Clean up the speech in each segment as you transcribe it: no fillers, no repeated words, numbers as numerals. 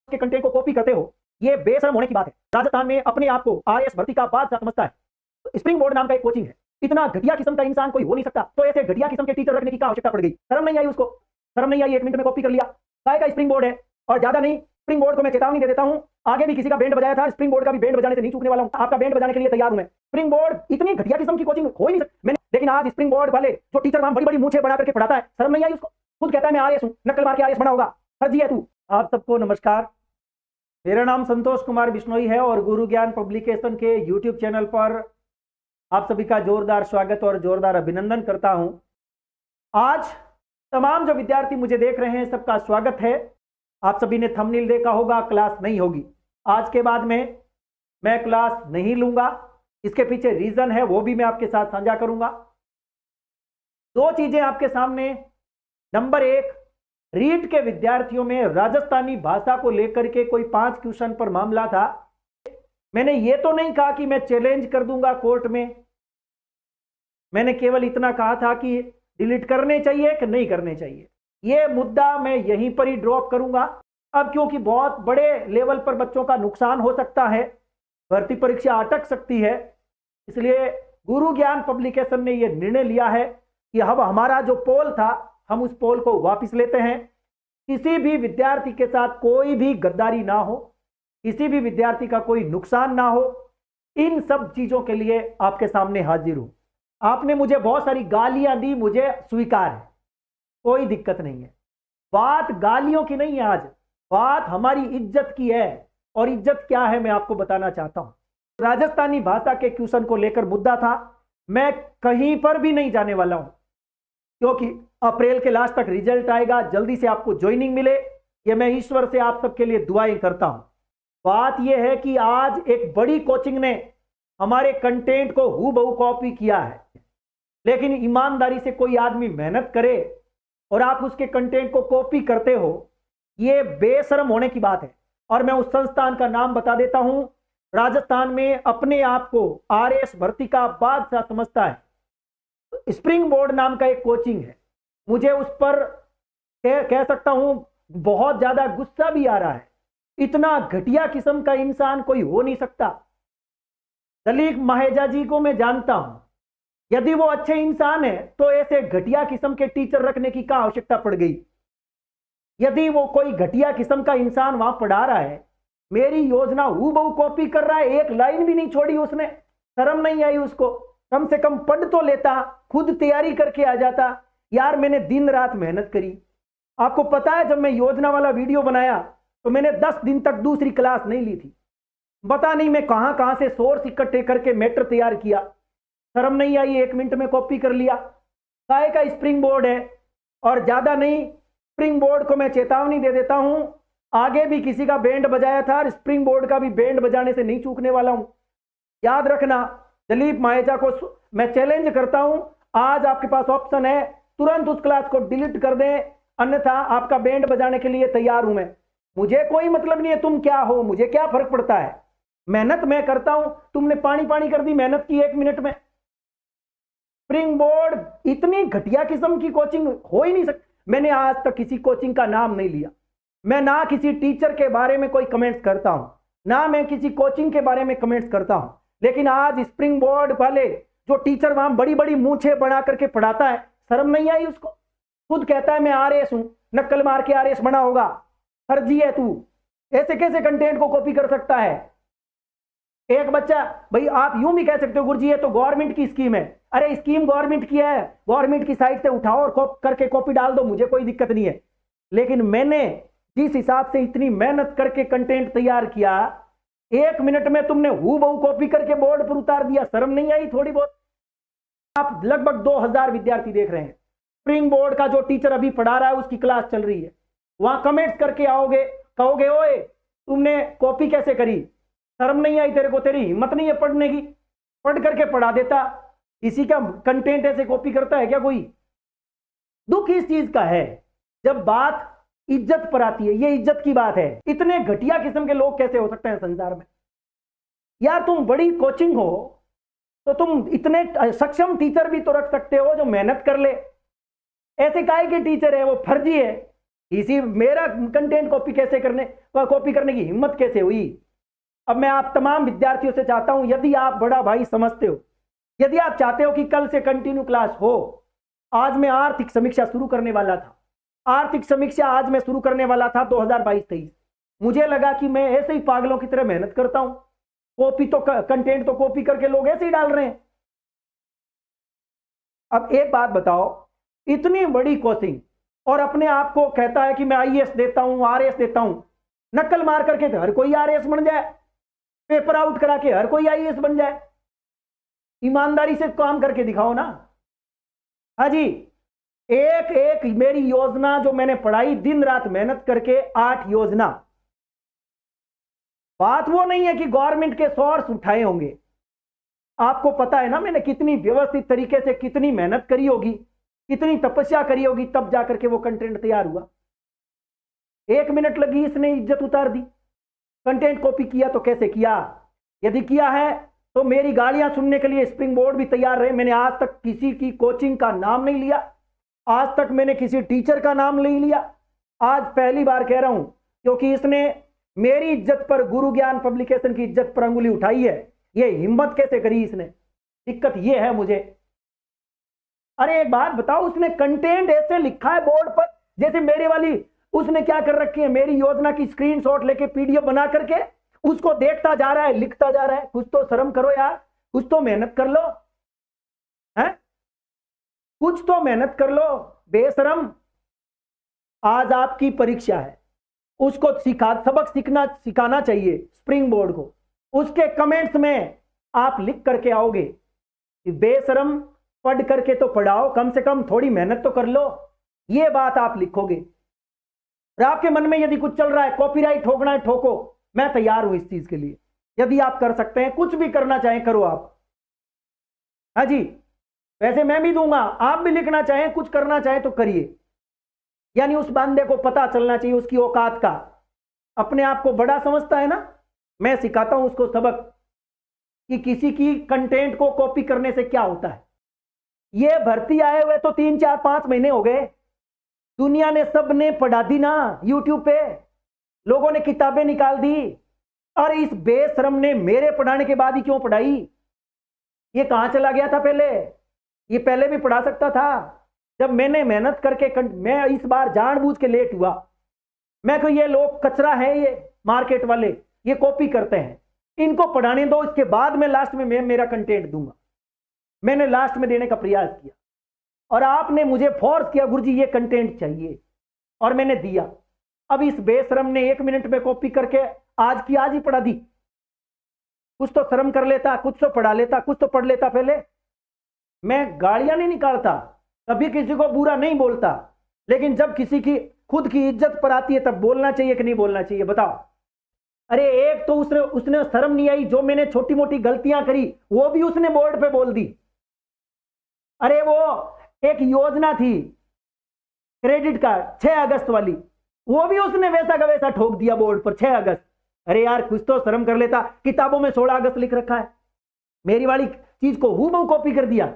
के कंटेंट को कॉपी करते हो, ये बेशर्म होने की बात है। राजस्थान में अपने आप को आरएस भर्ती का बादशाह समझता है। तो स्प्रिंग बोर्ड नाम का एक कोचिंग है, इतना घटिया किस्म का इंसान कोई हो नहीं सकता। तो ऐसे घटिया किस्म के टीचर रखने की क्या आवश्यकता पड़ गई? शर्म नहीं आई उसको? शर्म नहीं आई? 1 मिनट में कॉपी कर लिया। काय का स्प्रिंग बोर्ड है, और ज्यादा नहीं। स्प्रिंग बोर्ड को मैं चेतावनी दे देता हूं, आगे भी किसी का बैंड बजाया था, स्प्रिंग बोर्ड का भी बैंड बजाने से नहीं चूकने वाला हूं। आपका बैंड बजाने के लिए तैयार हूं मैं। स्प्रिंग बोर्ड इतनी घटिया किस्म की कोचिंग हो ही नहीं सकती मैंने, लेकिन आज स्प्रिंग बोर्ड वाले जो टीचर वहां बड़ी बड़ी मूछें बना करके पढ़ाता है, शर्म नहीं आई उसको? खुद कहता है मैं आरएस हूं, नकल मार के आरएस बना होगा, फर्जी है तू। आप सबको नमस्कार, मेरा नाम संतोष कुमार बिश्नोई है और गुरु ज्ञान पब्लिकेशन के यूट्यूब चैनल पर आप सभी का जोरदार स्वागत और जोरदार अभिनंदन करता हूं। आज तमाम जो विद्यार्थी मुझे देख रहे हैं सबका स्वागत है। आप सभी ने थंबनेल देखा होगा, क्लास नहीं होगी आज के बाद में, मैं क्लास नहीं लूंगा। इसके पीछे रीजन है, वो भी मैं आपके साथ साझा करूंगा। 2 चीजें आपके सामने। नंबर 1, रीट के विद्यार्थियों में राजस्थानी भाषा को लेकर के कोई 5 क्वेश्चन पर मामला था। मैंने ये तो नहीं कहा कि मैं चैलेंज कर दूंगा कोर्ट में, मैंने केवल इतना कहा था कि डिलीट करने चाहिए कि नहीं करने चाहिए। ये मुद्दा मैं यहीं पर ही ड्रॉप करूंगा। अब क्योंकि बहुत बड़े लेवल पर बच्चों का नुकसान हो सकता है, भर्ती परीक्षा अटक सकती है, इसलिए गुरु ज्ञान पब्लिकेशन ने यह निर्णय लिया है कि अब हमारा जो पोल था हम उस पोल को वापस लेते हैं। किसी भी विद्यार्थी के साथ कोई भी गद्दारी ना हो, किसी भी विद्यार्थी का कोई नुकसान ना हो, इन सब चीजों के लिए आपके सामने हाजिर हूं। आपने मुझे बहुत सारी गालियां दी, मुझे स्वीकार है, कोई दिक्कत नहीं है। बात गालियों की नहीं है, आज बात हमारी इज्जत की है। और इज्जत क्या है मैं आपको बताना चाहता हूं। राजस्थानी भाषा के क्वेश्चन को लेकर मुद्दा था, मैं कहीं पर भी नहीं जाने वाला हूं, क्योंकि अप्रैल के लास्ट तक रिजल्ट आएगा, जल्दी से आपको ज्वाइनिंग मिले, ये मैं ईश्वर से आप सबके लिए दुआएं करता हूं। बात यह है कि आज एक बड़ी कोचिंग ने हमारे कंटेंट को हूबहू कॉपी किया है, लेकिन ईमानदारी से कोई आदमी मेहनत करे और आप उसके कंटेंट को कॉपी करते हो, यह बेशर्म होने की बात है। और मैं उस संस्थान का नाम बता देता हूं, राजस्थान में अपने आप को आरएस भर्ती का बादशाह समझता है। स्प्रिंग बोर्ड नाम का एक कोचिंग है, मुझे उस पर कह सकता हूं बहुत ज्यादा गुस्सा भी आ रहा है। इतना घटिया किस्म का इंसान कोई हो नहीं सकता। दलीप माहेजा जी को मैं जानता हूं, यदि वो अच्छे इंसान है तो ऐसे घटिया किस्म के टीचर रखने की क्या आवश्यकता पड़ गई? यदि वो कोई घटिया किस्म का इंसान वहां पढ़ा रहा है, मेरी योजना हूबहू कॉपी कर रहा है, एक लाइन भी नहीं छोड़ी उसने, शर्म नहीं आई उसको? कम से कम पढ़ तो लेता, खुद तैयारी करके आ जाता। यार मैंने दिन रात मेहनत करी। आपको पता है जब मैं योजना वाला वीडियो बनाया तो मैंने 10 दिन तक दूसरी क्लास नहीं ली थी। पता नहीं मैं कहां कहां से सोर्स इकट्ठे करके मैटर तैयार किया। शर्म नहीं आई? 1 मिनट में कॉपी कर लिया। काय का स्प्रिंग बोर्ड है, और ज्यादा नहीं। स्प्रिंग बोर्ड को मैं चेतावनी दे देता हूं, आगे भी किसी का बैंड बजाया था और स्प्रिंग बोर्ड का भी बैंड बजाने से नहीं चूकने वाला हूं। याद रखना, दलीप माहेजा को मैं चैलेंज करता हूं, आज आपके पास ऑप्शन है, तुरंत उस क्लास को डिलीट कर दें, अन्यथा आपका बैंड बजाने के लिए तैयार हूं मैं। मुझे कोई मतलब नहीं है तुम क्या हो, मुझे क्या फर्क पड़ता है। मेहनत मैं करता हूं, तुमने पानी पानी कर दी मेहनत की 1 मिनट में। स्प्रिंग बोर्ड इतनी घटिया किस्म की कोचिंग हो ही नहीं सकती। मैंने आज तक किसी कोचिंग का नाम नहीं लिया, मैं ना किसी टीचर के बारे में कोई कमेंट्स करता हूं, ना मैं किसी कोचिंग के बारे में कमेंट्स करता हूं, लेकिन आज स्प्रिंग बोर्ड वाले जो टीचर वहां बड़ी बड़ी मूछें बना करके पढ़ाता है, शर्म नहीं आई उसको? खुद कहता है मैं आरएस हूं, नक्कल मार के आरएस बना होगा, फर्जी है तू। ऐसे कैसे कंटेंट को कॉपी कर सकता है एक बच्चा? भाई आप यूं भी कह सकते हो गुरुजी ये तो गवर्नमेंट की स्कीम है। अरे स्कीम गवर्नमेंट की है, गवर्नमेंट की साइट से उठाओ और करके कॉपी डाल दो, मुझे कोई दिक्कत नहीं है। लेकिन मैंने जिस हिसाब से इतनी मेहनत करके कंटेंट तैयार किया, 1 मिनट में तुमने हूबहू कॉपी करके बोर्ड पर उतार दिया। शर्म नहीं आई थोड़ी बहुत? आप लगभग 2000 विद्यार्थी देख रहे हैं, स्प्रिंग बोर्ड का जो टीचर अभी पढ़ा रहा है उसकी क्लास चल रही है, वहां कमेंट्स करके आओगे, कहोगे ओए तुमने कॉपी कैसे करी? शर्म नहीं आई तेरे को? तेरी हिम्मत नहीं है पढ़ने की? पढ़ करके पढ़ा देता। किसी का कंटेंट ऐसे कॉपी करता है क्या कोई? दुख इस चीज का है जब बात इज्जत पर आती है, ये इज्जत की बात है। इतने घटिया किस्म के लोग कैसे हो सकते हैं संसार में? यार तुम बड़ी कोचिंग हो तो तुम इतने सक्षम टीचर भी तो रख सकते हो जो मेहनत कर ले। ऐसे काहे के टीचर है वो फर्जी है? इसी मेरा कंटेंट कॉपी करने की हिम्मत कैसे हुई? अब मैं आप तमाम विद्यार्थियों से चाहता हूं, यदि आप बड़ा भाई समझते हो, यदि आप चाहते हो कि कल से कंटिन्यू क्लास हो, आज मैं आर्थिक समीक्षा शुरू करने वाला था। आर्थिक समीक्षा आज मैं शुरू करने वाला था 2022-23। मुझे लगा कि मैं ऐसे ही पागलों की तरह मेहनत करता हूं, कॉपी तो कंटेंट तो कॉपी करके लोग ऐसे ही डाल रहे हैं। अब एक बात बताओ, इतनी बड़ी कोचिंग और अपने आप को कहता है कि मैं आईएएस देता हूं, आरएएस देता हूं। नकल मार करके तो हर कोई आरएएस बन जाए, पेपर आउट करा के हर कोई आईएएस बन जाए। ईमानदारी से काम करके दिखाओ ना। हाँ जी, एक एक मेरी योजना जो मैंने पढ़ाई दिन रात मेहनत करके, 8 योजना। बात वो नहीं है कि गवर्नमेंट के सोर्स उठाए होंगे, आपको पता है ना मैंने कितनी व्यवस्थित तरीके से कितनी मेहनत करी होगी, कितनी तपस्या करी होगी, तब जाकर के वो कंटेंट तैयार हुआ। 1 मिनट लगी, इसने इज्जत उतार दी। कंटेंट कॉपी किया तो कैसे किया? यदि किया है तो मेरी गालियां सुनने के लिए स्प्रिंग बोर्ड भी तैयार रहे। मैंने आज तक किसी की कोचिंग का नाम नहीं लिया, आज तक मैंने किसी टीचर का नाम नहीं लिया। आज पहली बार कह रहा हूं, क्योंकि इसने मेरी इज्जत पर, गुरु ज्ञान पब्लिकेशन की इज्जत पर अंगुली उठाई है। ये हिम्मत कैसे करी इसने? दिक्कत ये है मुझे। अरे एक बात बताओ, उसने कंटेंट ऐसे लिखा है बोर्ड पर जैसे मेरे वाली, उसने क्या कर रखी है, मेरी योजना की स्क्रीनशॉट लेके पीडीएफ बना करके उसको देखता जा रहा है, लिखता जा रहा है। कुछ तो शर्म करो यार, कुछ तो मेहनत कर लो, है? कुछ तो मेहनत कर लो, बेशरम। आज आपकी परीक्षा है, उसको सबक सिखाना चाहिए स्प्रिंग बोर्ड को। उसके कमेंट्स में आप लिख करके आओगे कि बेशरम, पढ़ करके तो पढ़ाओ, कम से कम थोड़ी मेहनत तो कर लो। ये बात आप लिखोगे। और आपके मन में यदि कुछ चल रहा है, कॉपीराइट ठोकना है ठोको, मैं तैयार हूं इस चीज के लिए। यदि आप कर सकते हैं, कुछ भी करना चाहें करो आप। हाँ जी, वैसे मैं भी दूंगा, आप भी लिखना चाहें, कुछ करना चाहें तो करिए। यानी उस बंदे को पता चलना चाहिए उसकी औकात का। अपने आप को बड़ा समझता है ना, मैं सिखाता हूं उसको सबक कि किसी की कंटेंट को कॉपी करने से क्या होता है। ये भर्ती आए हुए तो 3, 4, 5 महीने हो गए, दुनिया ने सबने पढ़ा दी ना, यूट्यूब पे लोगों ने किताबें निकाल दी। और इस बेशरम ने मेरे पढ़ाने के बाद ही क्यों पढ़ाई? ये कहां चला गया था पहले? ये पहले भी पढ़ा सकता था। जब मैंने मेहनत करके, मैं इस बार जानबूझ के लेट हुआ। मैं को ये लोग कचरा है, ये मार्केट वाले, ये कॉपी करते हैं, इनको पढ़ाने दो, इसके बाद में लास्ट में मैं मेरा कंटेंट दूंगा। मैंने लास्ट में देने का प्रयास किया और आपने मुझे फोर्स किया, गुरुजी ये कंटेंट चाहिए, और मैंने दिया। अब इस बेशरम ने 1 मिनट में कॉपी करके आज की आज ही पढ़ा दी। कुछ तो शर्म कर लेता, कुछ तो पढ़ा लेता, कुछ तो पढ़ लेता पहले। मैं गालियां नहीं निकालता, कभी किसी को बुरा नहीं बोलता, लेकिन जब किसी की खुद की इज्जत पर आती है तब बोलना चाहिए कि नहीं बोलना चाहिए? बताओ। अरे एक तो उसने शर्म नहीं आई, जो मैंने छोटी मोटी गलतियां करी वो भी उसने बोर्ड पे बोल दी। अरे वो एक योजना थी क्रेडिट कार्ड 6 अगस्त वाली, वो भी उसने वैसा का वैसा ठोक दिया बोर्ड पर 6 अगस्त। अरे यार कुछ तो शर्म कर लेता, किताबों में 16 अगस्त लिख रखा है, मेरी वाली चीज को हूबहू कॉपी कर दिया।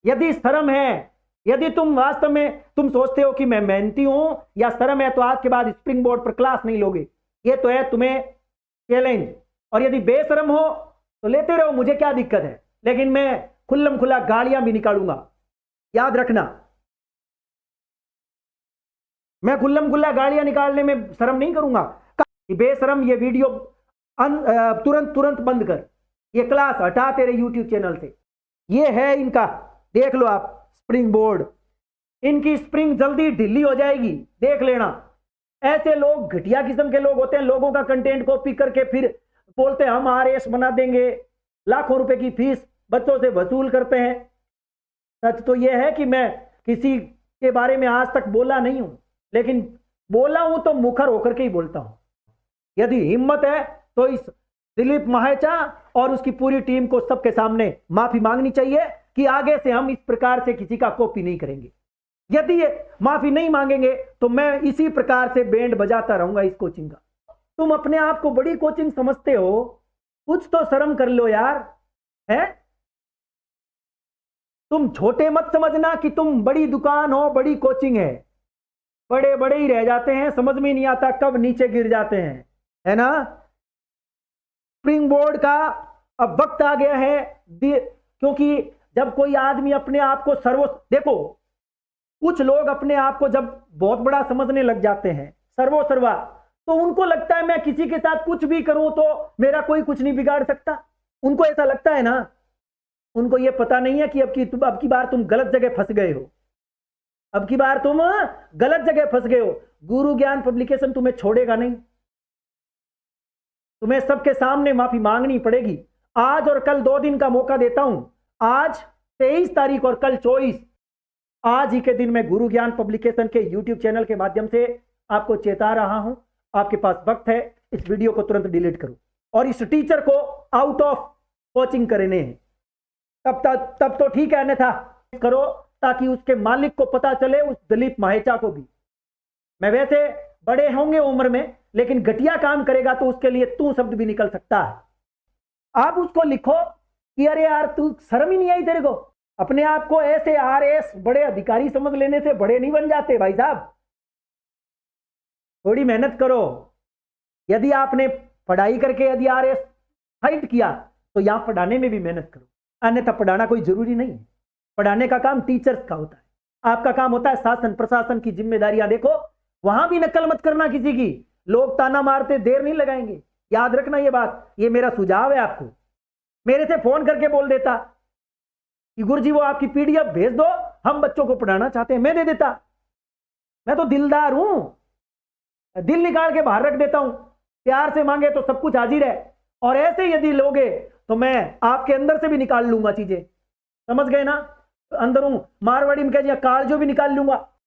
यदि शर्म है, यदि तुम वास्तव में तुम सोचते हो कि मैं मेहनती हूं या शर्म है, तो आज के बाद स्प्रिंग बोर्ड पर क्लास नहीं लोगे। ये तो है तुम्हें चैलेंज। और यदि बेशरम हो तो लेते रहो, मुझे क्या दिक्कत है, लेकिन मैं खुल्लम खुला गालियां भी निकालूंगा, याद रखना। मैं खुल्लम खुल्ला गालियां निकालने में शर्म नहीं करूंगा। बेशरम, ये वीडियो तुरंत बंद कर, ये क्लास हटा तेरे यूट्यूब चैनल से। ये है इनका, देख लो आप स्प्रिंग बोर्ड, इनकी स्प्रिंग जल्दी ढीली हो जाएगी, देख लेना। ऐसे लोग घटिया किस्म के लोग होते हैं, लोगों का कंटेंट कॉपी करके फिर बोलते हैं हम आरएएस बना देंगे, लाखों रुपए की फीस बच्चों से वसूल करते हैं। सच तो यह है कि मैं किसी के बारे में आज तक बोला नहीं हूं, लेकिन बोला हूं तो मुखर होकर के ही बोलता हूं। यदि हिम्मत है तो इस दिलीप माहेचा और उसकी पूरी टीम को सबके सामने माफी मांगनी चाहिए कि आगे से हम इस प्रकार से किसी का कॉपी नहीं करेंगे। यदि ये माफी नहीं मांगेंगे तो मैं इसी प्रकार से बैंड बजाता रहूंगा इस कोचिंग का। तुम अपने आप को बड़ी कोचिंग समझते हो, कुछ तो शर्म कर लो यार, है? तुम छोटे मत समझना कि तुम बड़ी दुकान हो, बड़ी कोचिंग है। बड़े बड़े ही रह जाते हैं, समझ में नहीं आता कब नीचे गिर जाते हैं, है ना। स्प्रिंग बोर्ड का अब वक्त आ गया है, क्योंकि जब कोई आदमी अपने आप को देखो, कुछ लोग अपने आप को जब बहुत बड़ा समझने लग जाते हैं, सर्वा, तो उनको लगता है मैं किसी के साथ कुछ भी करूं तो मेरा कोई कुछ नहीं बिगाड़ सकता। उनको ऐसा लगता है ना। उनको यह पता नहीं है कि अब की बार तुम गलत जगह फंस गए हो। अब की बार तुम गलत जगह फंस गए हो। गुरु ज्ञान पब्लिकेशन तुम्हें छोड़ेगा नहीं। तुम्हें सबके सामने माफी मांगनी पड़ेगी। आज और कल 2 दिन का मौका देता हूं। आज 23 तारीख और कल 24, आज ही के दिन मैं गुरु ज्ञान पब्लिकेशन के यूट्यूब चैनल के माध्यम से आपको चेता रहा हूं। आपके पास वक्त है, इस वीडियो को तुरंत डिलीट करो और इस टीचर को आउट ऑफ कोचिंग करने हैं। तब तो ठीक है, अन्यथा करो ताकि उसके मालिक को पता चले, उस दिलीप माहेचा को भी। मैं वैसे बड़े होंगे उम्र में, लेकिन घटिया काम करेगा तो उसके लिए तू शब्द भी निकल सकता है। आप उसको लिखो कि अरे यार तू शर्म ही नहीं आई तेरे को। अपने आप को ऐसे आरएस बड़े अधिकारी समझ लेने से बड़े नहीं बन जाते भाई साहब। थोड़ी मेहनत करो। यदि आपने पढ़ाई करके यदि आरएस फाइट किया तो यहां पढ़ाने में भी मेहनत करो, अन्यथा पढ़ाना कोई जरूरी नहीं है। पढ़ाने का काम टीचर्स का होता है। आपका काम होता है शासन प्रशासन की जिम्मेदारियां देखो। वहां भी नकल मत करना किसी की। लोग ताना मारते देर नहीं लगाएंगे, याद रखना ये बात। ये मेरा सुझाव है आपको। मेरे से फोन करके बोल देता कि गुरुजी वो आपकी पीडीएफ भेज दो, हम बच्चों को पढ़ाना चाहते हैं, मैं दे देता। मैं तो दिलदार हूं, दिल निकाल के बाहर रख देता हूं। प्यार से मांगे तो सब कुछ हाजिर है। और ऐसे यदि लोगे तो मैं आपके अंदर से भी निकाल लूंगा चीजें। समझ गए ना। अंदरों मारवाड़ी में कह दिया काल जो भी निकाल लूंगा।